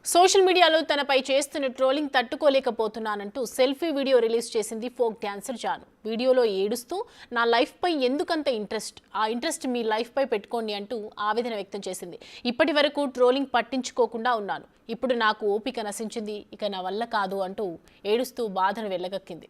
Social మీడియాలో తనపై చేస్తున్న ట్రోలింగ్ తట్టుకోలేకపోతున్నానంటూ సెల్ఫీ వీడియో రిలీజ్ చేసింది ఫోక్ డాన్సర్ జాను. వీడియోలో ఏడుస్తూ నా లైఫ్పై ఎందుకంత ఇంట్రెస్ట్ మీ లైఫ్పై పెట్టుకోండి అంటూ ఆవేదన వ్యక్తం చేసింది. ఇప్పటి వరకు ట్రోలింగ్ పట్టించుకోకుండా ఉన్నాను, ఇప్పుడు నాకు ఓపిక నశించింది, ఇక నా వల్ల కాదు అంటూ ఏడుస్తూ బాధను వెళ్ళగక్కింది.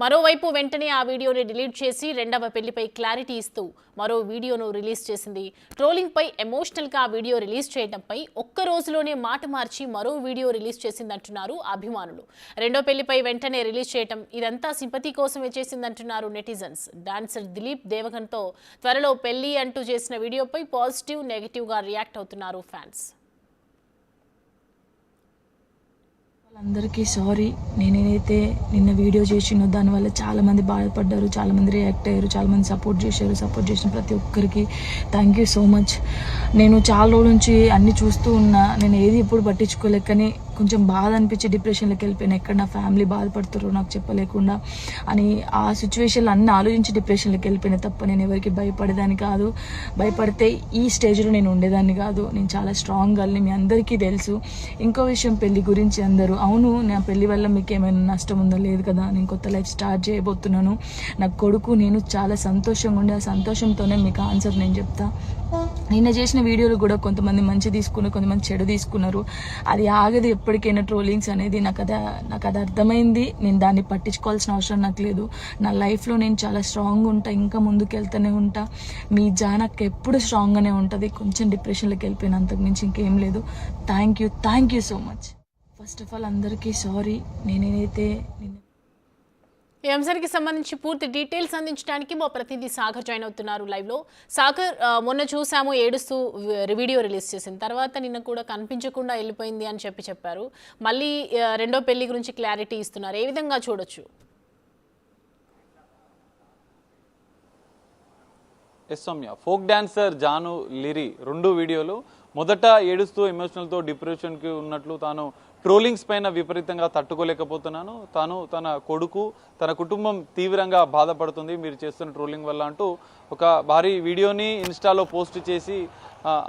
మరోవైపు వెంటనే ఆ వీడియోని డిలీట్ చేసి రెండవ పెళ్లిపై క్లారిటీ ఇస్తూ మరో వీడియోను రిలీజ్ చేసింది. ట్రోలింగ్పై ఎమోషనల్గా ఆ వీడియో రిలీజ్ చేయడంపై ఒక్క రోజులోనే మాట మార్చి మరో వీడియో రిలీజ్ చేసిందంటున్నారు అభిమానులు. రెండో పెళ్లిపై వెంటనే రిలీజ్ చేయడం ఇదంతా సింపతి కోసమే చేసిందంటున్నారు నెటిజన్స్. డాన్సర్ దిలీప్ దేవగన్తో త్వరలో పెళ్లి అంటూ చేసిన వీడియోపై పాజిటివ్, నెగిటివ్గా రియాక్ట్ అవుతున్నారు ఫ్యాన్స్. అందరికీ సారీ, నేనైతే నిన్న వీడియో చేసినో దానివల్ల చాలామంది బాధపడ్డారు, చాలామంది రియాక్ట్ అయ్యారు, చాలామంది సపోర్ట్ చేశారు. సపోర్ట్ చేసిన ప్రతి ఒక్కరికి థ్యాంక్ యూ సో మచ్. నేను చాలా రోజుల నుంచి అన్నీ చూస్తూ ఉన్నా, నేను ఏది ఎప్పుడు పట్టించుకోలేక, కానీ కొంచెం బాధ అనిపించి డిప్రెషన్లోకి వెళ్ళిపోయాను. ఎక్కడ నా ఫ్యామిలీ బాధపడుతారో నాకు చెప్పలేకుండా అని ఆ సిచ్యువేషన్లో అన్నీ ఆలోచించి డిప్రెషన్లోకి వెళ్ళిపోయినా తప్ప నేను ఎవరికి భయపడేదాన్ని కాదు. భయపడితే ఈ స్టేజ్లో నేను ఉండేదాన్ని కాదు. నేను చాలా స్ట్రాంగ్ గర్ల్ని, మీ అందరికీ తెలుసు. ఇంకో విషయం, పెళ్లి గురించి అందరూ అవును నా పెళ్లి వల్ల మీకు ఏమైనా నష్టం ఉందో లేదు కదా, నేను కొత్త లైఫ్ స్టార్ట్ చేయబోతున్నాను, నా కొడుకు నేను చాలా సంతోషంగా ఉండే, ఆ సంతోషంతోనే మీకు ఆన్సర్ నేను చెప్తా. నిన్న చేసిన వీడియోలు కూడా కొంతమంది మంచి తీసుకున్నారు, కొంతమంది చెడు తీసుకున్నారు. అది ఆగదు ఎప్పటికైనా ట్రోలింగ్స్ అనేది. నాకు అది అర్థమైంది. నేను దాన్ని పట్టించుకోవాల్సిన అవసరం నాకు లేదు. నా లైఫ్లో నేను చాలా స్ట్రాంగ్ ఉంటా, ఇంకా ముందుకు వెళ్తూనే ఉంటా. మీ జానక్ ఎప్పుడు స్ట్రాంగ్గానే ఉంటుంది. కొంచెం డిప్రెషన్లోకి వెళ్ళిపోయిన, అంతకు మించి ఇంకేం లేదు. Thank you so much. First of all అందరికీ సారీ. నేనైతే ఈ అంశానికి సంబంధించి పూర్తి డీటెయిల్స్ అందించడానికి మా ప్రతినిధి సాగర్ జాయిన్ అవుతున్నారు లైవ్లో. సాగర్, మొన్న చూసాము ఏడుస్తూ వీడియో రిలీజ్ చేసిన తర్వాత నిన్న కూడా కనిపించకుండా వెళ్ళిపోయింది అని చెప్పారు. మళ్ళీ రెండో పెళ్లి గురించి క్లారిటీ ఇస్తున్నారు. ఏ విధంగా చూడొచ్చు? S Soumya, folk dancer Janu Liri రెండు వీడియోలు. మొదట ఏడుస్తూ ఎమోషనల్తో డిప్రెషన్కి ఉన్నట్లు, తాను ట్రోలింగ్స్ పైన విపరీతంగా తట్టుకోలేకపోతున్నాను, తాను తన కొడుకు తన కుటుంబం తీవ్రంగా బాధపడుతుంది మీరు చేస్తున్న ట్రోలింగ్ వల్ల అంటూ ఒక భారీ వీడియోని ఇన్స్టాలో పోస్ట్ చేసి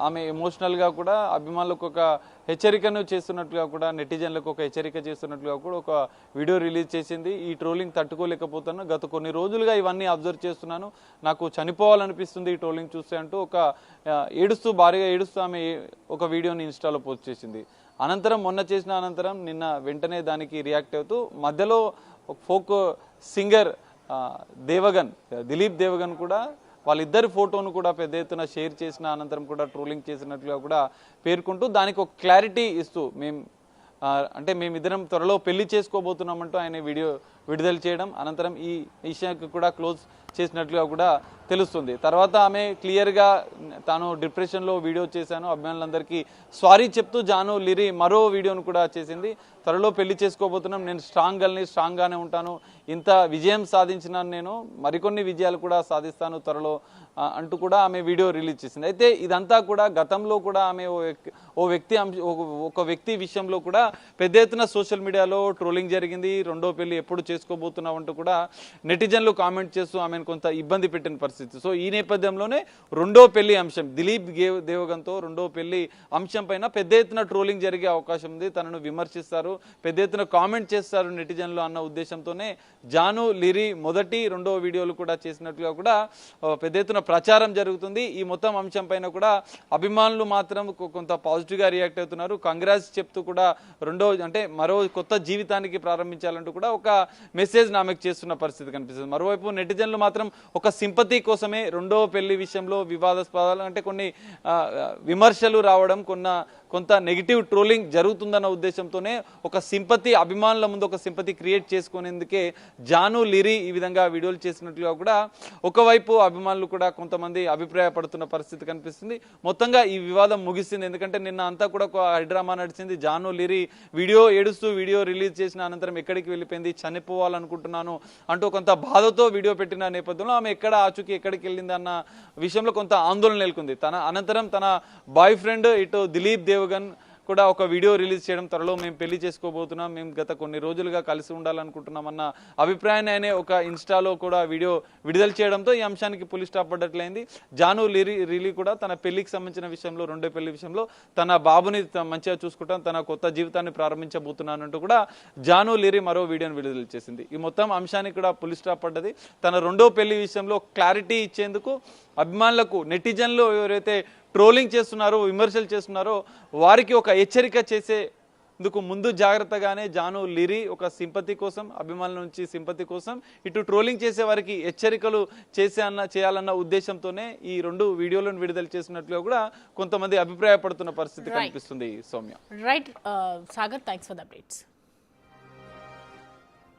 ఆమె ఎమోషనల్గా కూడా అభిమానులకు ఒక హెచ్చరికను చేస్తున్నట్లుగా కూడా, నెటిజన్లకు ఒక హెచ్చరిక చేస్తున్నట్లుగా కూడా ఒక వీడియో రిలీజ్ చేసింది. ఈ ట్రోలింగ్ తట్టుకోలేకపోతున్నాను, గత కొన్ని రోజులుగా ఇవన్నీ అబ్జర్వ్ చేస్తున్నాను, నాకు చనిపోవాలనిపిస్తుంది ఈ ట్రోలింగ్ చూస్తే అంటూ ఒక భారీగా ఏడుస్తూ ఆమె ఒక వీడియోని ఇన్స్టాలో పోస్ట్ చేసింది. మొన్న చేసిన అనంతరం నిన్న వెంటనే దానికి రియాక్ట్ అవుతూ మధ్యలో ఫోక్ సింగర్ దిలీప్ దేవగన్ కూడా వాళ్ళిద్దరి ఫోటోను కూడా పెద్ద ఎత్తున షేర్ చేసిన అనంతరం కూడా ట్రోలింగ్ చేసినట్లుగా కూడా పేర్కొంటూ దానికి ఒక క్లారిటీ ఇస్తూ మేమిద్దరం త్వరలో పెళ్లి చేసుకోబోతున్నామంటూ ఆయన వీడియో విడుదల చేయడం, అనంతరం ఈ విషయానికి కూడా క్లోజ్ చేసినట్లుగా కూడా తెలుస్తుంది. తర్వాత ఆమె క్లియర్గా తాను డిప్రెషన్లో వీడియో చేశాను, అభిమానులందరికీ సారీ చెప్తూ జాను లిరి మరో వీడియోను కూడా చేసింది. త్వరలో పెళ్లి చేసుకోబోతున్నాం, నేను స్ట్రాంగ్గానే ఉంటాను, ఇంత విజయం సాధించినాను, నేను మరికొన్ని విజయాలు కూడా సాధిస్తాను త్వరలో అంటూ కూడా ఆమె వీడియో రిలీజ్ చేసింది. అయితే ఇదంతా కూడా గతంలో కూడా ఆమె ఒక వ్యక్తి విషయంలో కూడా పెద్ద ఎత్తున సోషల్ మీడియాలో ట్రోలింగ్ జరిగింది. రెండో పెళ్లి ఎప్పుడు చేసుకోబోతున్నావు అంటూ కూడా నెటిజన్లు కామెంట్ చేస్తూ ఆమెను కొంత ఇబ్బంది పెట్టిన పరిస్థితి. సో ఈ నేపథ్యంలోనే రెండో పెళ్లి అంశం, దిలీప్ దేవగన్తో రెండో పెళ్లి అంశం పైన పెద్ద ఎత్తున ట్రోలింగ్ జరిగే అవకాశం ఉంది, తనను విమర్శిస్తారు, పెద్ద ఎత్తున కామెంట్ చేస్తారు నెటిజన్లు అన్న ఉద్దేశంతోనే జాను లిరి మొదటి రెండో వీడియోలు కూడా చేసినట్లుగా కూడా పెద్ద ఎత్తున ప్రచారం జరుగుతుంది. ఈ మొత్తం అంశం పైన కూడా అభిమానులు మాత్రం కొంత పాజిటివ్గా రియాక్ట్ అవుతున్నారు. కంగ్రాట్స్ చెప్తూ కూడా మరో కొత్త జీవితానికి ప్రారంభించాలంటూ కూడా ఒక మెసేజ్ ఆమెకు చేస్తున్న పరిస్థితి కనిపిస్తుంది. మరోవైపు నెటిజన్లు మాత్రం ఒక సింపతి కోసమే రెండో పెళ్లి విషయంలో వివాదాస్పదాలు కొన్ని విమర్శలు రావడం, కొంత నెగిటివ్ ట్రోలింగ్ జరుగుతుందన్న ఉద్దేశంతోనే ఒక సింపతి, అభిమానుల ముందు ఒక సింపతి క్రియేట్ చేసుకునేందుకే జాను లిరి ఈ విధంగా వీడియోలు చేసినట్లుగా కూడా ఒకవైపు అభిమానులు కూడా కొంతమంది అభిప్రాయపడుతున్న పరిస్థితి కనిపిస్తుంది. మొత్తంగా ఈ వివాదం ముగిసింది, ఎందుకంటే నిన్న అంతా కూడా ఒక హైడ్రామా నడిచింది. జాను లిరి ఏడుస్తూ వీడియో రిలీజ్ చేసిన అనంతరం ఎక్కడికి వెళ్ళిపోయింది, చనిపోవాలనుకుంటున్నాను అంటూ కొంత బాధతో వీడియో పెట్టిన నేపథ్యంలో ఆమె ఆచూకీ ఎక్కడికి వెళ్ళింది అన్న విషయంలో కొంత ఆందోళన నెలకొంది. అనంతరం తన బాయ్ ఫ్రెండ్ ఇటు దిలీప్ దేవగన్ కూడా ఒక వీడియో రిలీజ్ చేయడం, త్వరలో మేము పెళ్లి చేసుకోబోతున్నాం, మేము గత కొన్ని రోజులుగా కలిసి ఉండాలనుకుంటున్నాం అన్న అభిప్రాయాన్ని ఆయన ఒక ఇన్స్టాలో కూడా వీడియో విడుదల చేయడంతో ఈ అంశానికి పులి స్టాప్ పడ్డట్లయింది. జాను లిరి కూడా తన పెళ్లికి సంబంధించిన విషయంలో, రెండో పెళ్లి విషయంలో తన బాబుని మంచిగా చూసుకుంటాం, తన కొత్త జీవితాన్ని ప్రారంభించబోతున్నానంటూ కూడా జాను లిరి మరో వీడియోని విడుదల చేసింది. ఈ మొత్తం అంశానికి కూడా పులి స్టాప్ పడ్డది. తన రెండో పెళ్లి విషయంలో క్లారిటీ ఇచ్చేందుకు అభిమానులకు, నెటిజన్లు ఎవరైతే ట్రోలింగ్ చేస్తున్నారో, విమర్శలు చేస్తున్నారో వారికి ఒక హెచ్చరిక చేసేందుకు ముందు జాగ్రత్తగానే జాను లిరి ఒక సింపతి కోసం, అభిమానుల నుంచి సింపతి కోసం, ఇటు ట్రోలింగ్ చేసే వారికి హెచ్చరికలు చేయాలన్న ఉద్దేశంతోనే ఈ రెండు వీడియోలను విడుదల చేసినట్లుగా కూడా కొంతమంది అభిప్రాయపడుతున్న పరిస్థితి కనిపిస్తుంది. Soumya. Right Sagar, thanks for the updates.